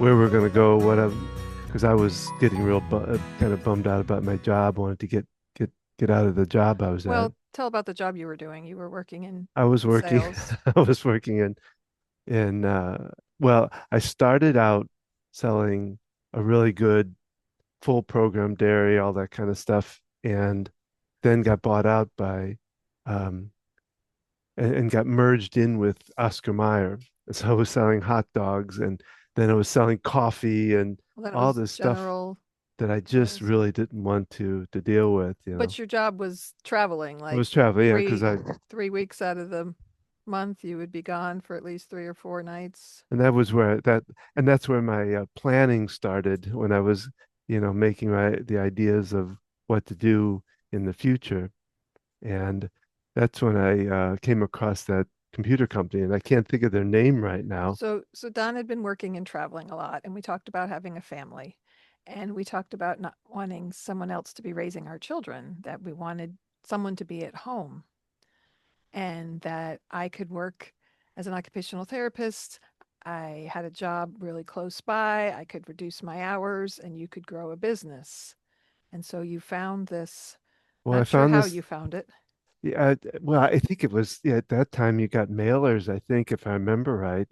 where we're going to go, because I was getting real kind of bummed out about my job, wanted to get out of the job I was at. Well, tell about the job you were doing. You were working I was in working, sales. I was working in well, I started out selling a really good full program dairy, all that kind of stuff, and then got bought out by um, and got merged in with Oscar Mayer. So I was selling hot dogs, and then I was selling coffee and Well, then it all was this stuff general that I just sales. really didn't want to deal with, you know. But your job was traveling, I like was traveling, yeah, because three I three weeks out of the month you would be gone for at least 3 or 4 nights. and that was where that and that's where my planning started when I was, making the ideas of what to do in the future. And that's when I came across that computer company, and I can't think of their name right now. So Don had been working and traveling a lot, and we talked about having a family. And we talked about not wanting someone else to be raising our children, that we wanted someone to be at home and that I could work as an occupational therapist. I had a job really close by. I could reduce my hours and you could grow a business. And so you found this, Well, I not sure found how this. you found it. Yeah, well, I think it was, yeah, at that time you got mailers, I think, if I remember right,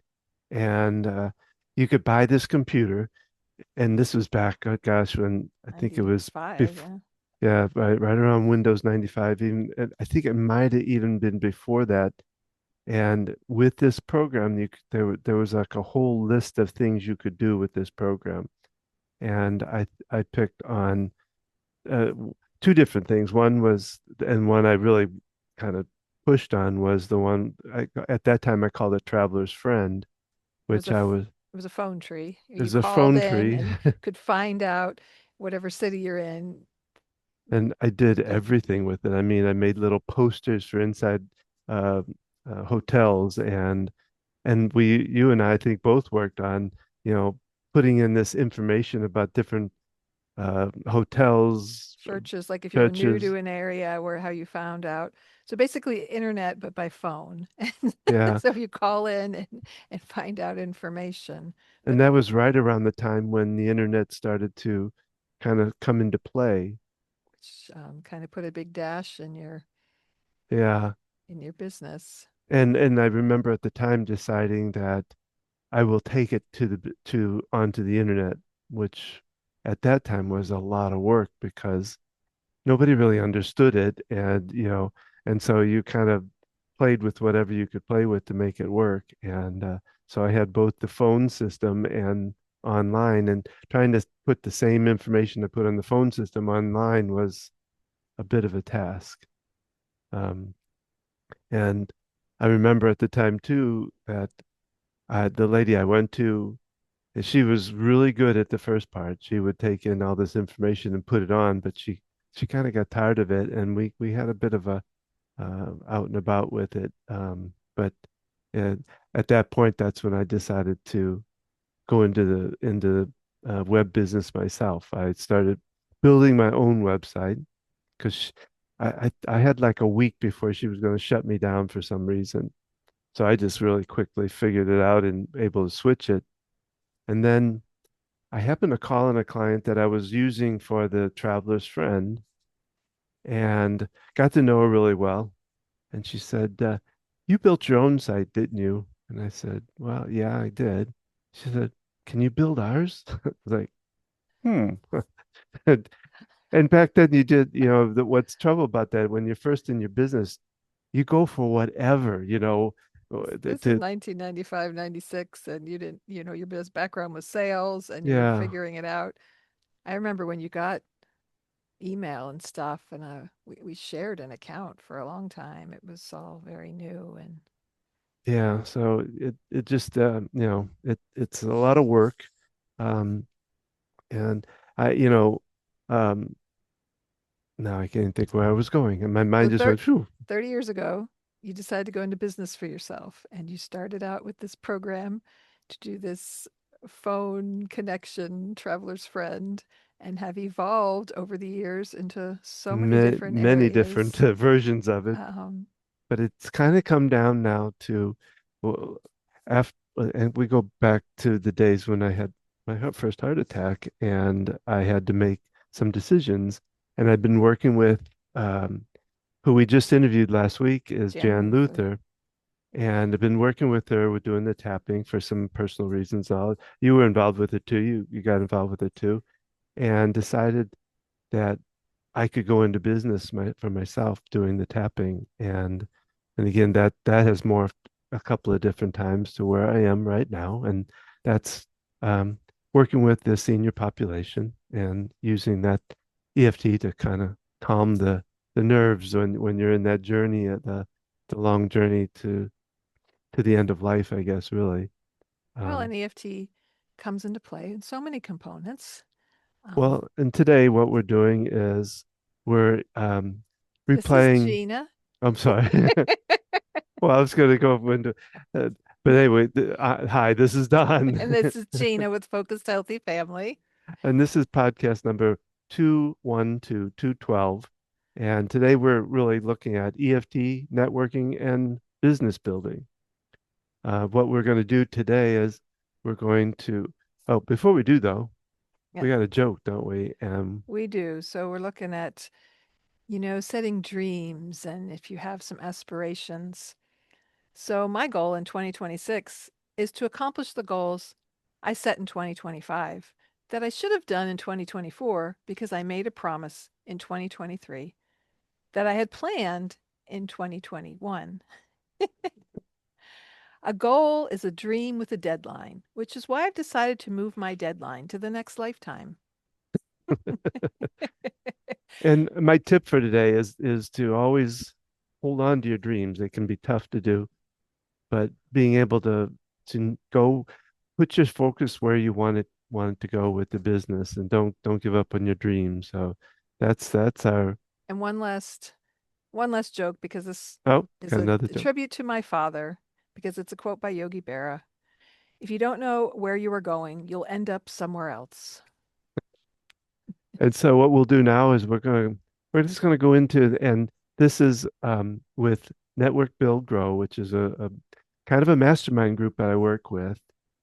and you could buy this computer, and this was back, oh gosh, when I think it was 95, before, yeah. yeah, right around Windows 95, even, and I think it might have even been before that. And with this program, there was like a whole list of things you could do with this program, and I picked on uh, two different things. One was, and one I really kind of pushed on was the one at that time I called it Traveler's Friend, It was which a I f- was, it was a phone tree. You there's a called phone in tree, and could find out whatever city you're in. and I did Good. everything with it. I mean, I made little posters for inside uh, hotels, and you and I think both worked on, you know, putting in this information about different hotels, Churches, like if you were new churches. to an area, where how you found out. So basically internet, but by phone. Yeah. So you call in and find out information. And But that was right around the time when the internet started to kind of come into play. which kind of put a big dash Yeah. in your business. And I remember at the time deciding that I will take it to onto the internet, which at that time was a lot of work because nobody really understood it, and so you kind of played with whatever you could play with to make it work. And so I had both the phone system and online, and trying to put the same information to put on the phone system online was a bit of a task. Um, and I remember at the time too that the lady I went to, she was really good at the first part. She would take in all this information and put it on, but she kind of got tired of it, and we had a bit of a out and about with it. But uh, at that point, that's when I decided to go into web business myself. I started building my own website because I had like a week before she was going to shut me down for some reason. So I just really quickly figured it out and able to switch it. And then I happened to call in a client that I was using for the Traveler's Friend and got to know her really well. And she said, "You built your own site, didn't you?" And I said, "Well, yeah, I did." She said, "Can you build ours?" I was like, hmm. And, and back then you did, what's trouble about that when you're first in your business, you go for whatever, This is to 1995, 96, and you didn't, your business background was sales and you were yeah, figuring it out. I remember when you got email and stuff, and we shared an account for a long time. It was all very new, and yeah. So it just it's a lot of work. Um, and I, um now I can't think where I was going, and my so mind just went, phew. 30 years ago, you decided to go into business for yourself, and you started out with this program to do this phone connection, traveler's friend, and have evolved over the years into so many different Many different areas. versions of it, Um, but it's kind of come down now to, well, after, and we go back to the days when I had first heart attack, and I had to make some decisions. And I've been working with um, who we just interviewed last week is Jan Jan Luther. Luther, and I've been working with her. We're doing the tapping for some personal reasons. You were involved with it too. You got involved with it too, and decided that I could go into business for myself doing the tapping. And again, that has morphed a couple of different times to where I am right now. And that's um, working with the senior population and using that EFT to kind of calm the nerves when you're in that journey, the long journey to the end of life, I guess, really. Well, Um, and EFT comes into play in so many components. Um, well, and today what we're doing is we're this is replaying. Gina, I'm sorry. Well, I was going to go into, uh, but anyway, hi, this is and Don, this is Gina with Focused Healthy Family. and this is podcast number 212. And today we're really looking at EFT, networking, and business building. What we're going to do today is we're going to, oh, before we do though, Yeah, we got a joke, don't we? we do. So we're looking at, setting dreams and if you have some aspirations. So my goal in 2026 is to accomplish the goals I set in 2025 that I should have done in 2024 because I made a promise in 2023 that I had planned in 2021. A goal is a dream with a deadline, which is why I've decided to move my deadline to the next lifetime. And my tip for today is to always hold on to your dreams. They can be tough to do, but being able to go put your focus where you want it to go with the business, and don't give up on your dreams. So that's our. And one last joke because this Oh, is got another a joke. tribute to my father because it's a quote by Yogi Berra. If you don't know where you are going, you'll end up somewhere else. And so what we'll do now is we're just going to go into, and this is with Network Build Grow, which is a kind of a mastermind group that I work with,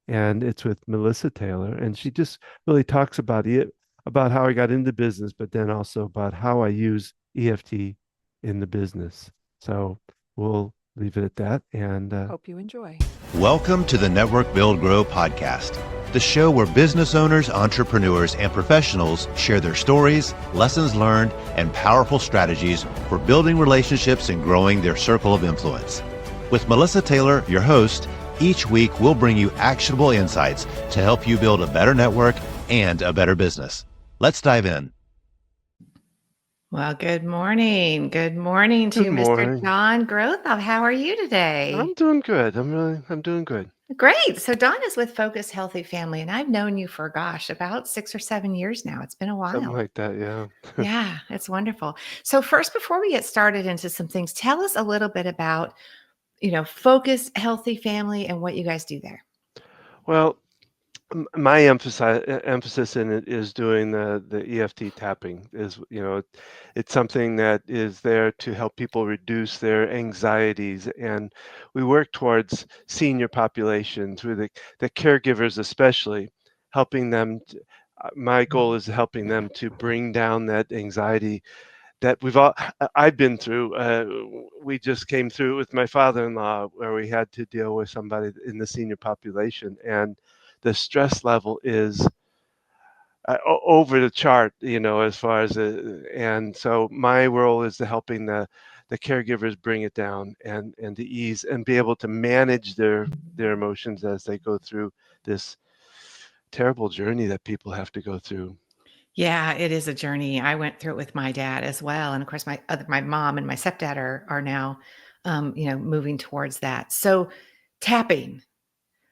and it's with Melissa Taylor, and she just really talks about it, about how I got into business, but then also about how I use EFT in the business. So we'll leave it at that, and Hope you enjoy. Welcome to the Network Build Grow podcast, the show where business owners, entrepreneurs, and professionals share their stories, lessons learned, and powerful strategies for building relationships and growing their circle of influence. With Melissa Taylor, your host, each week we'll bring you actionable insights to help you build a better network and a better business. Let's dive in. Well, good morning. Good morning good to Mr. morning. Don Grothoff. How are you I'm today? doing good. I'm doing good. Great. So Don is with Focus Healthy Family, and I've known you for, gosh, about 6 or 7 years now. It's been a Something while. like that, yeah. Yeah, it's wonderful. So first, before we get started into some things, tell us a little bit about, Focus Healthy Family and what you guys do there. Well, my emphasis in it is doing the EFT tapping. It's something that is there to help people reduce their anxieties, and we work towards senior populations with the caregivers, especially helping them. My goal is helping them to bring down that anxiety that I've been through. We just came through with my father-in-law where we had to deal with somebody in the senior population, and the stress level is over the chart, as far as and so my role is to helping the caregivers bring it down and to ease and be able to manage their emotions as they go through this terrible journey that people have to go through. Yeah, it is a journey. I went through it with my dad as well, and of course, my mom and my stepdad are now, moving towards that. So, tapping.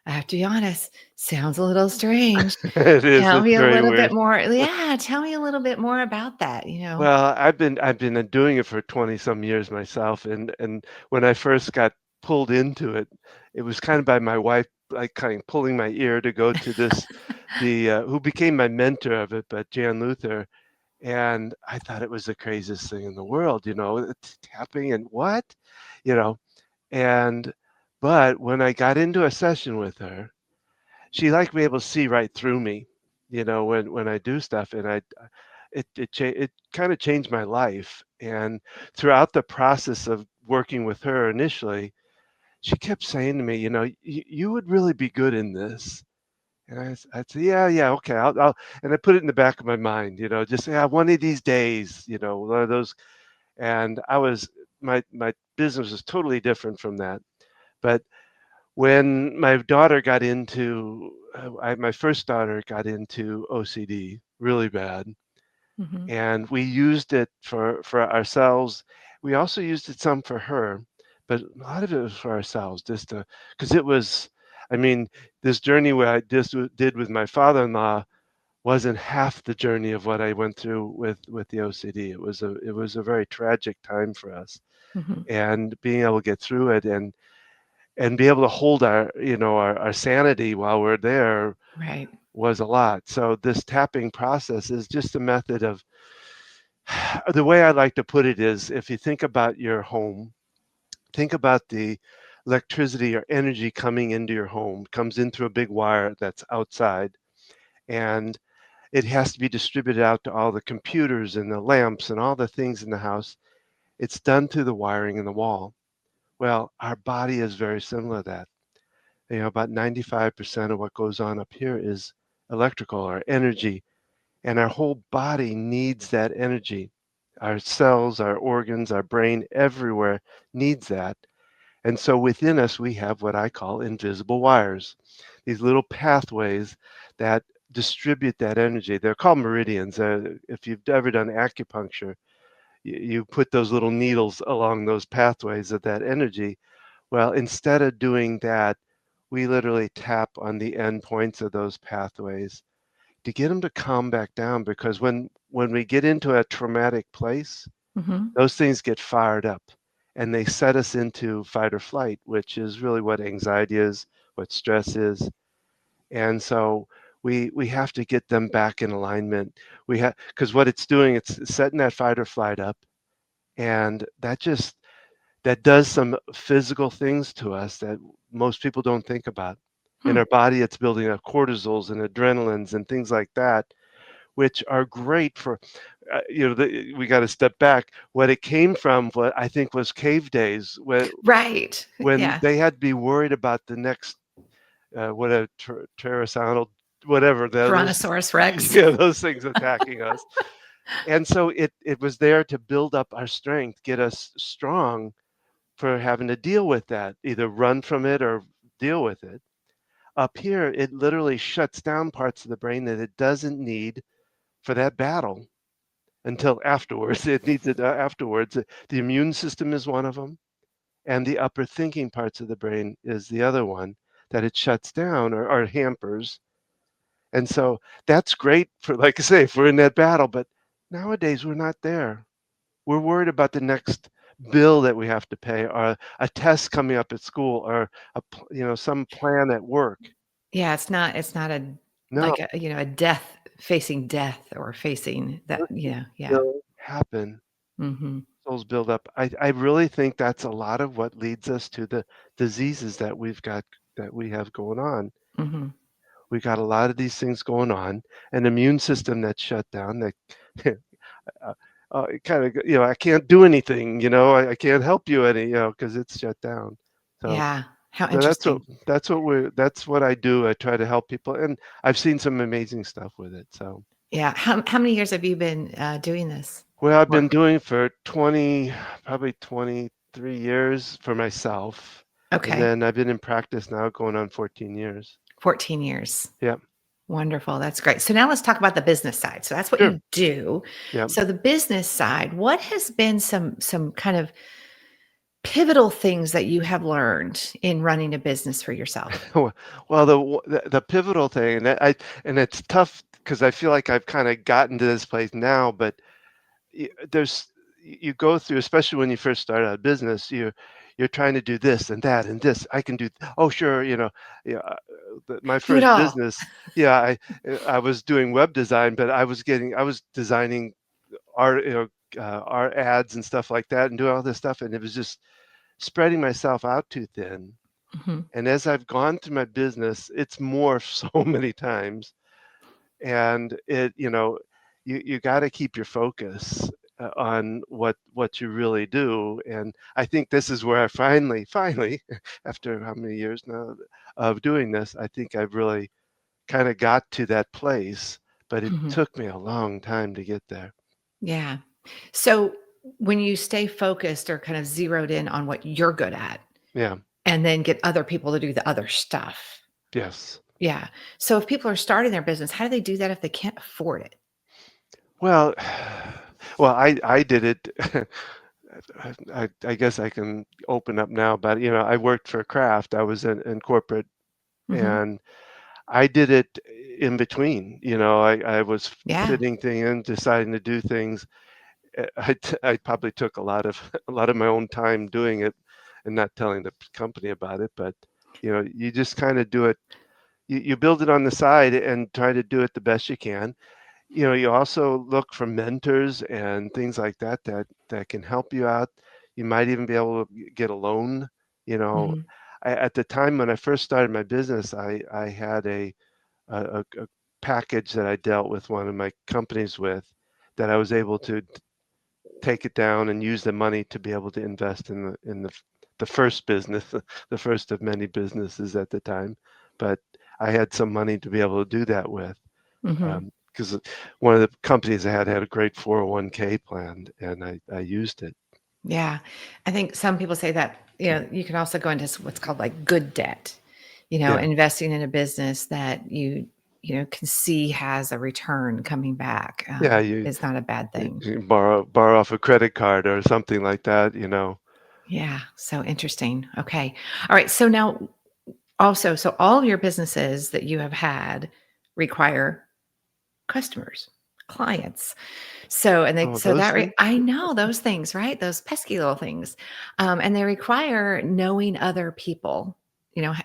I have to be honest, sounds a little strange. It's Tell me a very little bit weird. more. Yeah, tell me a little bit more about that. Well, I've been doing it for 20 some years myself, and when I first got pulled into it, it was kind of by my wife, like kind of pulling my ear to go to this, the who became my mentor of it, but Jan Luther, and I thought it was the craziest thing in the world, it's tapping and what, you know, and but when I got into a session with her, she liked to be able to see right through me, when I do stuff, and it kind of changed my life. And throughout the process of working with her initially, she kept saying to me, you would really be good in this. And I'd say, yeah, yeah, okay, and I put it in the back of my mind, just, yeah, one of these days, one of those. And my business was totally different from that. But when my daughter got into, my first daughter got into OCD really bad, Mhm. and we used it for ourselves. We also used it some for her, but a lot of it was for ourselves, just to, because it was, I mean, this journey where I just did with my father-in-law wasn't half the journey of what I went through with the OCD. It was a very tragic time for us, Mhm. and being able to get through it and be able to hold our sanity while we're there Right. was a lot. So this tapping process is just a method of, the way I like to put it is, if you think about your home, think about the electricity or energy coming into your home, comes in through a big wire that's outside, and it has to be distributed out to all the computers and the lamps and all the things in the house. It's done through the wiring in the wall. Well, our body is very similar to that. About 95% of what goes on up here is electrical or energy, and our whole body needs that energy. Our cells, our organs, our brain, everywhere needs that. And so within us, we have what I call invisible wires, these little pathways that distribute that energy. They're called meridians. If you've ever done acupuncture, you put those little needles along those pathways of that energy. Well, instead of doing that, we literally tap on the end points of those pathways to get them to calm back down, because when we get into a traumatic place, Mhm. those things get fired up and they set us into fight or flight, which is really what anxiety is, what stress is. And so we have to get them back in alignment. We have, because what it's doing, it's setting that fight or flight up, and that does some physical things to us that most people don't think about. In Hmm. our body, it's building up cortisols and adrenalines and things like that, which are great for, we got to step back. What it came from, what I think was cave days, Right. when Yeah. they had to be worried about the next, what a terrasanal, whatever those, Tyrannosaurus Rex. yeah, those things attacking us. And so it was there to build up our strength, get us strong for having to deal with that, either run from it or deal with it. Up here, it literally shuts down parts of the brain that it doesn't need for that battle until afterwards. It needs it afterwards. The immune system is one of them, and the upper thinking parts of the brain is the other one that it shuts down or hampers. And so that's great for, like I say, if we're in that battle. But nowadays, we're not there. We're worried about the next bill that we have to pay, or a test coming up at school, or some plan at work. Yeah, it's not a No, like a death facing death or facing that, nothing yeah. will happen. Mhm. Souls build up. I really think that's a lot of what leads us to the diseases that we have going on. Mhm. We got a lot of these things going on, an immune system that's shut down, that uh, kind of, I can't do anything, I can't help you any, because it's shut down. So, Yeah. How so interesting. that's what I do. I try to help people, and I've seen some amazing stuff with it. So, Yeah. How many years have you been, doing this well, I've been work? doing for probably 23 years for myself, and Okay. then I've been in practice now going on 14 years. 14 years. Yeah, Wonderful. That's great. So now let's talk about the business side. So that's what sure. you do. Yeah. So the business side, what has been some kind of pivotal things that you have learned in running a business for yourself? Well, the pivotal thing, and it's tough because I feel like I've kind of gotten to this place now, but there's, you go through, especially when you first start out a business, you're trying to do this and that and this. I can do. Oh, sure, yeah. My Do it first all. business, yeah, I was doing web design, but I was designing art, art ads and stuff like that, and doing all this stuff, and it was just spreading myself out too thin. Hmm. And as I've gone through my business, it's morphed so many times. And you got to keep your focus on what you really do. And I think this is where I finally, after how many years now of doing this, I think I've really kind of got to that place, but it Hmm. took me a long time to get there. Yeah. So when you stay focused or kind of zeroed in on what you're good at Yeah. and then get other people to do the other stuff. Yes. Yeah. So if people are starting their business, how do they do that if they can't afford it? Well, I did it. I guess I can open up now, but I worked for Kraft. I was in corporate, Hmm. and I did it in between. I was Yeah. fitting things in, deciding to do things. I probably took a lot of a lot of my own time doing it, and not telling the company about it. But you just kind of do it. You build it on the side and try to do it the best you can. You also look for mentors and things like that can help you out. You might even be able to get a loan. You know, Hmm. at the time when I first started my business, I had a package that I dealt with one of my companies with, that I was able to take it down and use the money to be able to invest in the first business, the first of many businesses at the time. But I had some money to be able to do that with, Hmm. because one of the companies I had a great 401k plan, and I used it. Yeah. I think some people say that, you can also go into what's called like good debt, Yeah, investing in a business that can see has a return coming back yeah. You, is not a bad thing. you borrow off a credit card or something like that. Yeah. So interesting. Okay. All right. So now also, so all of your businesses that you have had require customers, clients. So, and they, Oh, so those that, things. I know those things, right? Those pesky little things. And they require knowing other people,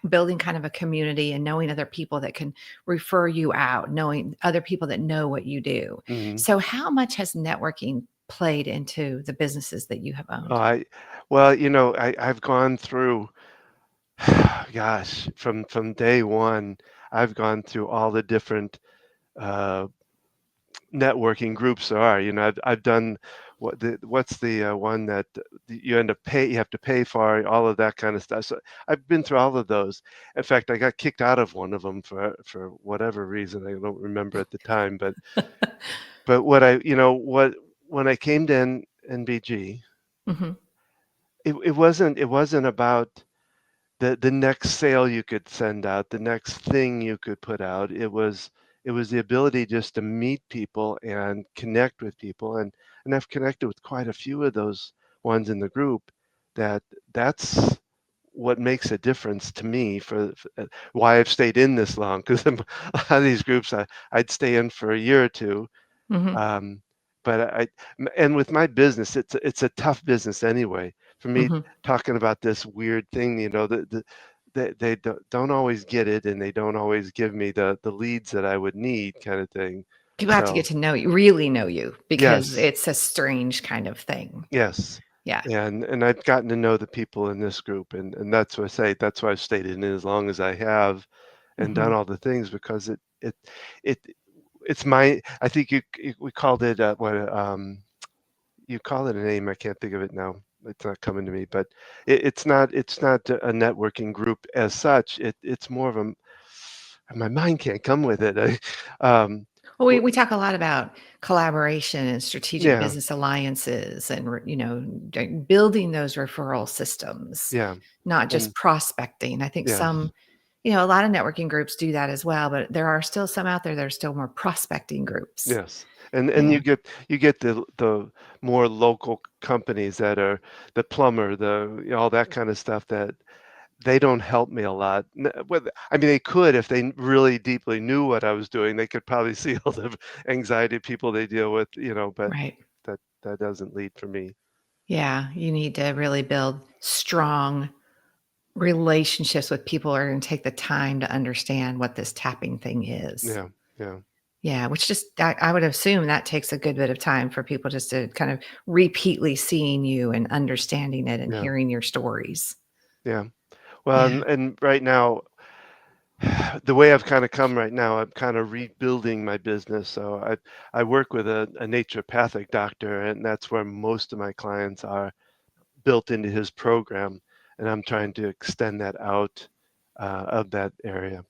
building kind of a community and knowing other people that can refer you out, knowing other people that know what you do. Hmm. So, how much has networking played into the businesses that you have Oh, owned? I've gone through, gosh, from day one, I've gone through all the different uh, networking groups there are. I've done what's the one that you have to pay for, all of that kind of stuff. So I've been through all of those. In fact, I got kicked out of one of them for whatever reason. I don't remember at the time, but what when I came to NBG, Hmm. it wasn't about the next sale you could send out, the next thing you could put out. It was the ability just to meet people and connect with people, and I've connected with quite a few of those ones in the group. That's what makes a difference to me for why I've stayed in this long, because a lot of these groups I'd stay in for a year or two. Hmm. um, and with my business, it's a tough business anyway. For me, Hmm. talking about this weird thing, they don't always get it, and they don't always give me the leads that I would need, kind of thing. People have to get So to know you, really know you, because yes, it's a strange kind of thing. yes, Yeah. and I've gotten to know the people in this group, and that's what I say. That's why I've stayed in it as long as I have, and Hmm. done all the things, because it it's my. I think we called it what you call it a name. I can't think of it now. It's not coming to me, but it's not a networking group as such. It's more of a, my mind can't come with it. Well, we, W- we talk a lot about collaboration and strategic yeah, business alliances and, building those referral systems, yeah, not just and prospecting. I think yes, a lot of networking groups do that as well, but there are still some out there that are still more prospecting groups. yes, and Yeah. you get the more local companies that are the plumber, all that kind of stuff, that they don't help me a lot. I mean, they could if they really deeply knew what I was doing. They could probably see all the anxiety people they deal with, but Right. that doesn't lead for me. Yeah. You need to really build strong relationships with people who are going to take the time to understand what this tapping thing is. Yeah, yeah, Yeah, which just I would assume that takes a good bit of time for people just to kind of repeatedly seeing you and understanding it and yeah, hearing your stories. yeah. Well, Yeah. and right now, the way I've kind of come right now, I'm kind of rebuilding my business. So I work with a naturopathic doctor, and that's where most of my clients are built into his program, and I'm trying to extend that out of that area.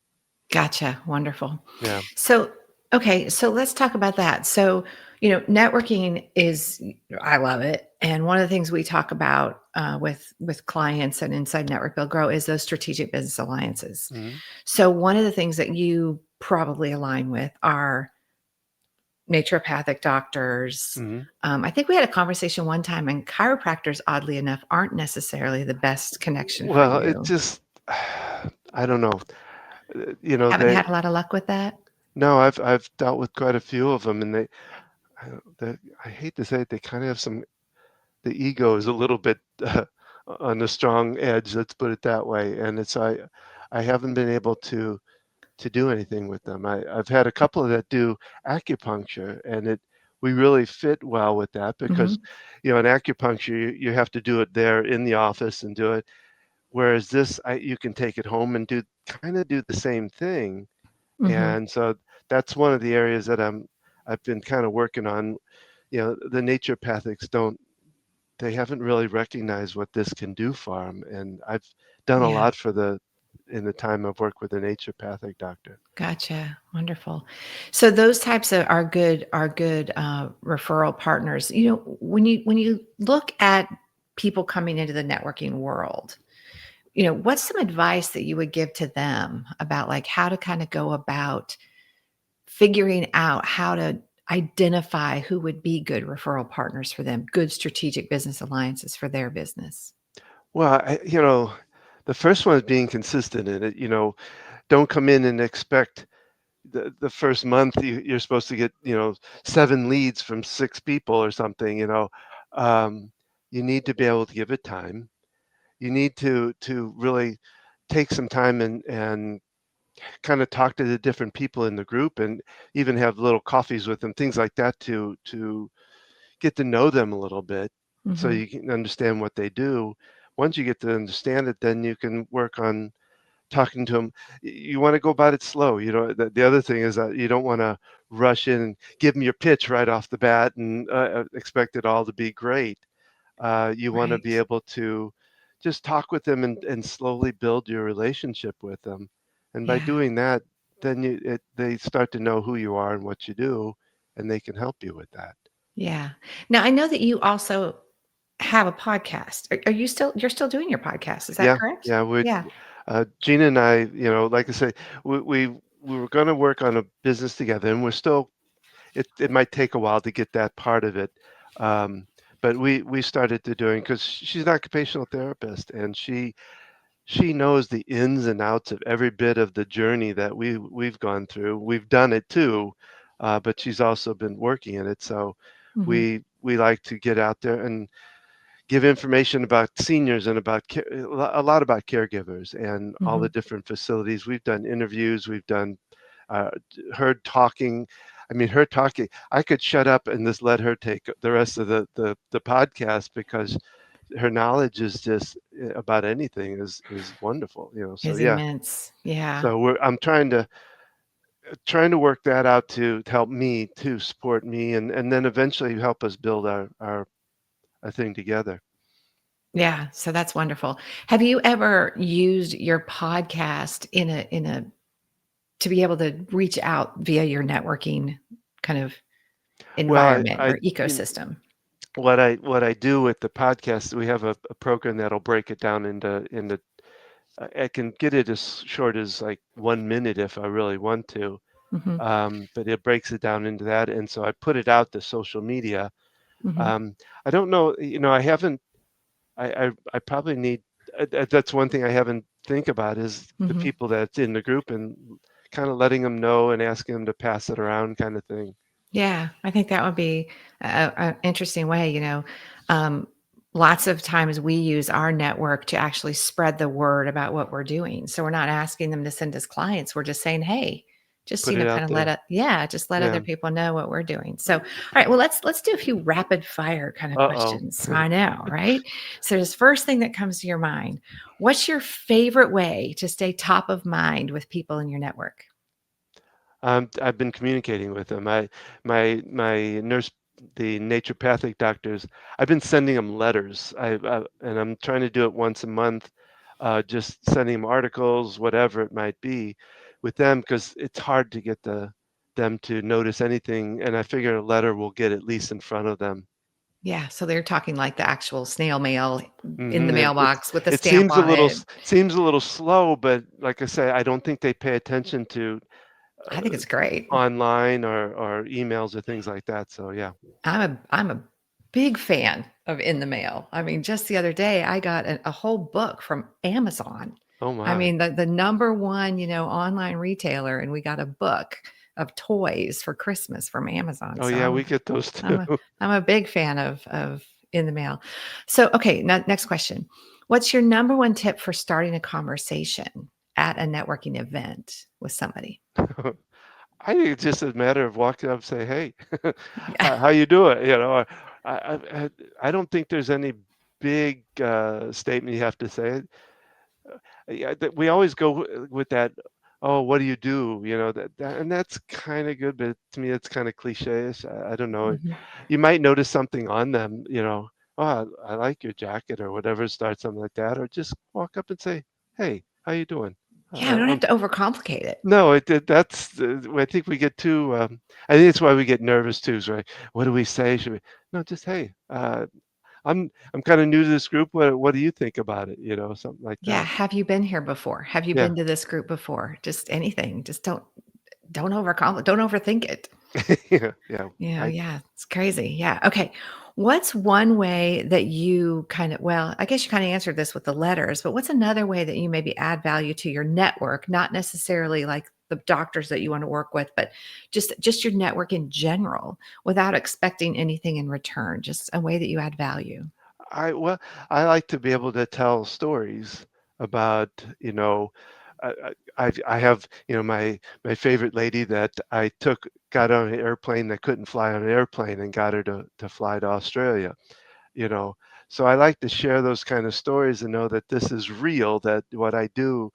Gotcha. Wonderful. Yeah. So, okay, so let's talk about that. So, networking is, I love it, and one of the things we talk about with clients and inside Network Build Grow is those strategic business alliances. Hmm. So, one of the things that you probably align with are naturopathic doctors. Hmm. I think we had a conversation one time, and chiropractors, oddly enough, aren't necessarily the best connection for Well, it you. just, I don't know. Haven't They had a lot of luck with that. no, I've dealt with quite a few of them, and I hate to say it, they kind of have some. The ego is a little bit on the strong edge. Let's put it that way, and I haven't been able to do anything with them. I've had a couple that do acupuncture, and we really fit well with that because, Hmm. in acupuncture, you have to do it there in the office and do it. Whereas this, you can take it home and do the same thing. Hmm. And so that's one of the areas that I've been kind of working on. The naturopathics they haven't really recognized what this can do for them. And I've done a Yeah. lot in the time I've worked with a naturopathic doctor. Gotcha. Wonderful. So those types of are good referral partners. When you look at people coming into the networking world, what's some advice that you would give to them about like how to kind of go about figuring out how to identify who would be good referral partners for them, good strategic business alliances for their business? Well, the first one is being consistent in it. Don't come in and expect the first month you're supposed to get, 7 leads from 6 people or something. Um, you need to be able to give it time. You need to really take some time and kind of talk to the different people in the group and even have little coffees with them, things like that to get to know them a little bit so Hmm. you can understand what they do. Once you get to understand it, then you can work on talking to them. You want to go about it slow. The other thing is that you don't want to rush in and give them your pitch right off the bat and expect it all to be great. You want to be Right. able to just talk with them and slowly build your relationship with them. And by Yeah. doing that, then they start to know who you are and what you do, and they can help you with that. Yeah. Now I know that you also have a podcast. You're still doing your podcast, is that Yeah, correct? yeah. Yeah. Gina and I, like I say, we were going to work on a business together, and we're still. It might take a while to get that part of it, um, but we started to doing because she's an occupational therapist, and she knows the ins and outs of every bit of the journey that we've gone through. We've done it too, but she's also been working in it. So Mhm. we like to get out there and give information about seniors and about a lot about caregivers and all the Mhm. different facilities. We've done interviews. We've done her talking. I mean, her talking. I could shut up and just let her take the rest of the podcast because her knowledge is just about anything is wonderful. So Is yeah. immense. Yeah. So I'm trying to work that out to help me to support me and then eventually help us build our thing together. Yeah, so that's wonderful. Have you ever used your podcast in a to be able to reach out via your networking kind of Well, environment I or ecosystem? what I do with the podcast, we have a program that'll break it down into. I can get it as short as like 1 minute if I really want to, Mhm. but it breaks it down into that, and so I put it out to social media. Mhm. Um, I don't know, I haven't. I probably need. That's one thing I haven't think about is the Mhm. people that's in the group and kind of letting them know and asking them to pass it around, kind of thing. Yeah, I think that would be a interesting way. Um, lots of times we use our network to actually spread the word about what we're doing. So we're not asking them to send us clients. We're just saying, hey, just Put it out kind of let there. it, just let other Yeah. people know what we're doing. So, all right, well, let's do a few rapid fire kind of Uh-oh. questions. I know, right? So, this first thing that comes to your mind, what's your favorite way to stay top of mind with people in your network? I've been communicating with them. My nurse, the naturopathic doctors, I've been sending them letters. And I'm trying to do it once a month, just sending them articles, whatever it might be, with them because it's hard to get them to notice anything. And I figure a letter will get at least in front of them. Yeah, so they're talking like the actual snail mail in the And mailbox with a it stamp on it. seems a little slow, but like I say, I don't think they pay attention to I think it's great. online or emails or things like that. So yeah. I'm a big fan of in the mail. I mean, just the other day, I got a whole book from Amazon. Oh I my. mean, the number one, online retailer, and we got a book of toys for Christmas from Amazon. Oh So yeah, we get those I'm too. a I'm a big fan of in the mail. So okay, now next question. What's your number one tip for starting a conversation at a networking event with somebody? I think it's just a matter of walking up and say, "Hey, Yeah. how you doing?" I, I don't think there's any big statement you have to say. Yeah, we always go with that. Oh, what do you do? And that's kind of good, but to me, it's kind of cliche-ish. I don't know. Mhm. You might notice something on them. Oh, I like your jacket or whatever. Start something like that, or just walk up and say, "Hey, how you doing?" Yeah, we don't have I'm to overcomplicate it. No, that's I think we get too, I think it's why we get nervous too, is right? What do we say? Should we No, just, "Hey, I'm kinda new to this group. What do you think about it?" Something like Yeah, that. have you been here before? Have you Yeah. been to this group before? Just anything. Just don't don't overthink it. Yeah, yeah. I Yeah, it's crazy. Yeah. Okay. What's one way that you kind of, well, I guess you kind of answered this with the letters, but what's another way that you maybe add value to your network, not necessarily like the doctors that you want to work with, but just your network in general without expecting anything in return, just a way that you add value. well, I like to be able to tell stories about, I have, my favorite lady that I got on an airplane that couldn't fly on an airplane and got her to fly to Australia. you know so I like to share those kind of stories and know that this is real, that what I do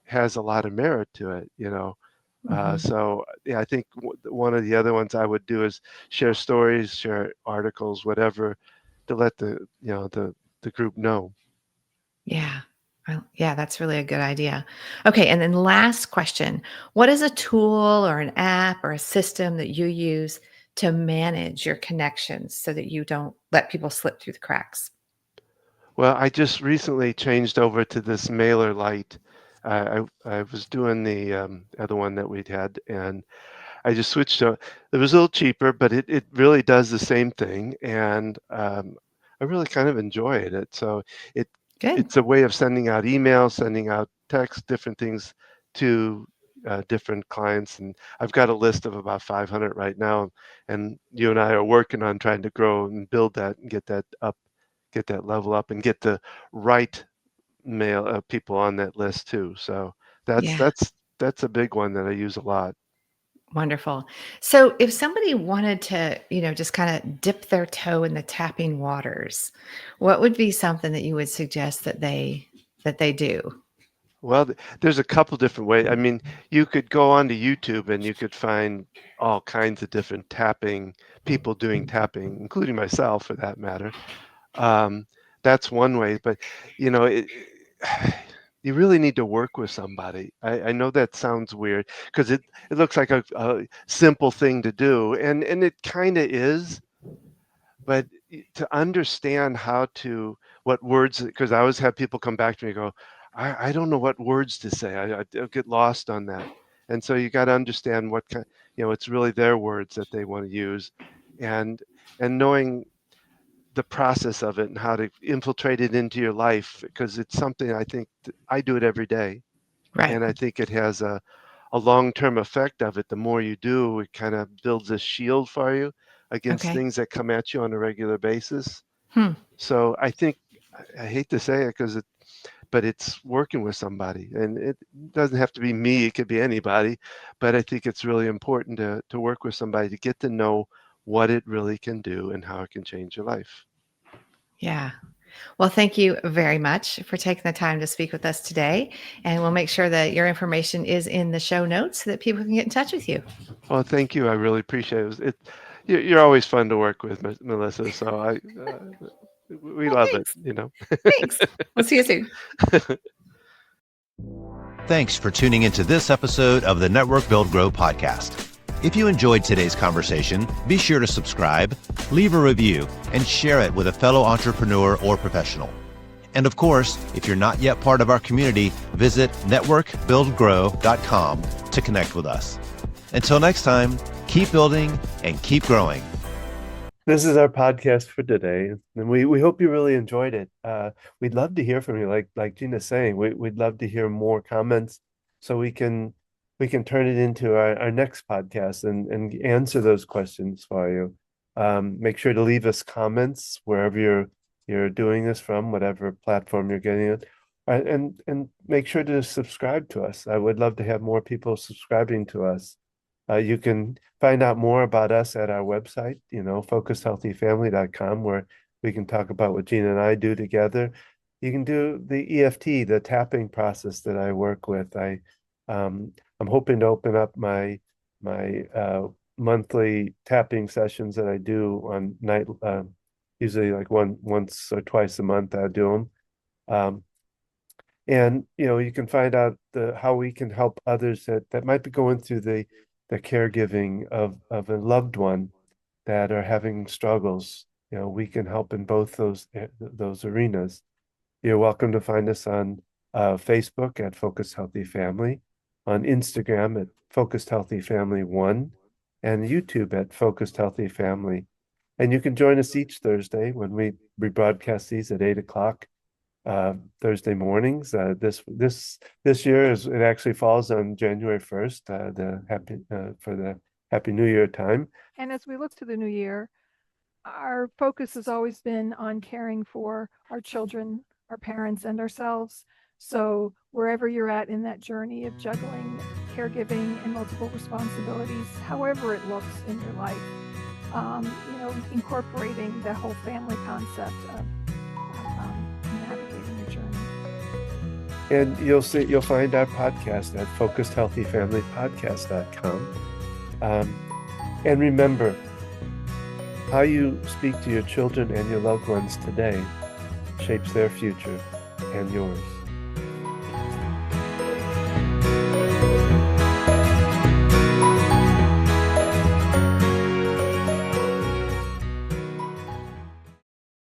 has a lot of merit to it. Mhm. So yeah, I think one of the other ones I would do is share stories, share articles, whatever, to let the group know. Yeah. Well, yeah, that's really a good idea. Okay. And then last question. What is a tool or an app or a system that you use to manage your connections so that you don't let people slip through the cracks? Well, I just recently changed over to this mailer light. I was doing the other one that we'd had, and I just switched to it. Was a little cheaper, but it really does the same thing, and I really kind of enjoyed it. So it Good. it's a way of sending out emails, sending out texts, different things to different clients, and I've got a list of about 500 right now, and you and I are working on trying to grow and build that and get that level up, and get the right mail people on that list too. So that's Yeah. that's that's a big one that I use a lot. Wonderful. So if somebody wanted to, just kind of dip their toe in the tapping waters, what would be something that you would suggest that they do? Well, there's a couple different ways. I mean, you could go onto YouTube and you could find all kinds of different people doing tapping, including myself for that matter. Um, that's one way, but you really need to work with somebody. I know that sounds weird because it looks like a simple thing to do, and it kind of is, but to understand what words, because I always have people come back to me and go, I don't know what words to say. I'll get lost on that. And so you got to understand it's really their words that they want to use, and knowing the process of it and how to infiltrate it into your life, because it's something I think I do it every day, Right. and I think it has a long-term effect of it. The more you do, it kind of builds a shield for you against Okay. things that come at you on a regular basis. Hmm. So I think, I hate to say it because but it's working with somebody. And it doesn't have to be me, it could be anybody. But I think it's really important to work with somebody to get to know what it really can do and how it can change your life. Yeah. Well, thank you very much for taking the time to speak with us today. And we'll make sure that your information is in the show notes so that people can get in touch with you. Well, thank you. I really appreciate it. You're always fun to work with, Melissa. So we Well, love it, thanks. you know. Thanks. We'll see you soon. Thanks for tuning into this episode of the Network Build Grow podcast. If you enjoyed today's conversation, be sure to subscribe, leave a review, and share it with a fellow entrepreneur or professional. And of course, if you're not yet part of our community, visit networkbuildgrow.com to connect with us. Until next time, keep building and keep growing. This is our podcast for today, and we hope you really enjoyed it. We'd love to hear from you, like Gina's saying. We'd love to hear more comments so we can turn it into our next podcast and answer those questions for you. Make sure to leave us comments wherever you're doing this from, whatever platform you're getting it, and make sure to subscribe to us. I would love to have more people subscribing to us. You can find out more about us at our website, focusedhealthyfamily.com, where we can talk about what Gina and I do together. You can do the EFT, the tapping process that I work with. I'm hoping to open up my monthly tapping sessions that I do on night, usually like once or twice a month. I do them. And you can find out how we can help others that might be going through the caregiving of a loved one that are having struggles. We can help in both those arenas. You're welcome to find us on Facebook at Focused Healthy Family, on Instagram at Focused Healthy Family 1, and YouTube at Focused Healthy Family. And you can join us each Thursday when we rebroadcast these at 8 o'clock. Thursday mornings. This year it actually falls on January 1st, for the Happy New Year time. And as we look to the new year, our focus has always been on caring for our children, our parents, and ourselves. So wherever you're at in that journey of juggling caregiving and multiple responsibilities, however it looks in your life, incorporating the whole family concept of navigating your journey. And you'll find our podcast at focusedhealthyfamilypodcast.com. And remember, how you speak to your children and your loved ones today shapes their future and yours.